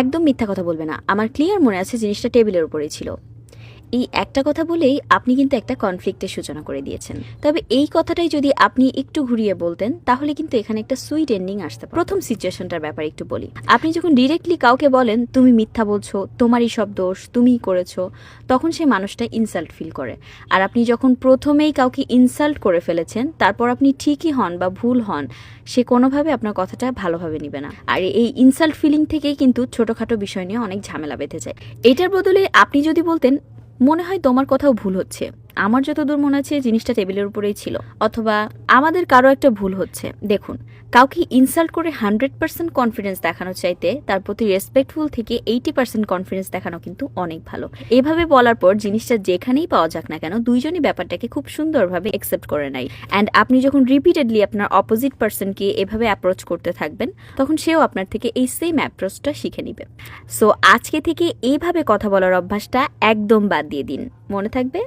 একদম মিথ্যা কথা বলবে না। আমার ক্লিয়ার মনে আছে জিনিসটা টেবিলের উপরেই ছিল। এই একটা কথা বলেই আপনি কিন্তু একটা কনফ্লিক্টের সূচনা করে দিয়েছেন। তবে এই কথাটাই যদি আপনি একটু ঘুরিয়ে বলতেন তাহলে কিন্তু এখানে একটা সুইট এন্ডিং আসতে পারে। প্রথম সিচুয়েশনটার ব্যাপারে একটু বলি। আপনি যখন ডিরেক্টলি কাউকে বলেন তুমি মিথ্যা বলছো, তোমারই সব দোষ, তুমিই করেছো, তখন সে মানুষটা ইনসাল্ট ফিল করে। আর আপনি যখন প্রথমেই কাউকে ইনসাল্ট করে ফেলেছেন, তারপর আপনি ঠিকই হন বা ভুল হন, সে কোনোভাবে আপনার কথাটা ভালোভাবে নিবে না। আর এই ইনসাল্ট ফিলিং থেকেই কিন্তু ছোটখাটো বিষয় নিয়ে অনেক ঝামেলা বেঁধে যায়। এটার বদলে আপনি যদি বলতেন মনে হয় তোমার কথাও ভুল হচ্ছে, আমার যতদূর মনে আছে জিনিসটা টেবিলের উপরেই ছিল, অথবা আমাদের কারো একটা ভুল হচ্ছে। দেখুন, কাউকে ইনসাল্ট করে 100% কনফিডেন্স দেখানোর চাইতে তার প্রতি রেসপেক্টফুল থেকে 80% কনফিডেন্স দেখানো কিন্তু অনেক ভালো। এভাবে বলার পর জিনিসটা যেখানেই পাওয়া যাক না কেন, দুইজনই ব্যাপারটাকে খুব সুন্দরভাবে একসেপ্ট করে নেয়। অ্যান্ড আপনি যখন রিপিটেডলি আপনার অপোজিট পার্সনকে এভাবে অ্যাপ্রোচ করতে থাকবেন, তখন সেও আপনার থেকে এই সেম অ্যাপ্রোচটা শিখে নিবে। সো আজকে থেকে এইভাবে কথা বলার অভ্যাসটা একদম বাদ দিয়ে দিন, মনে থাকবে।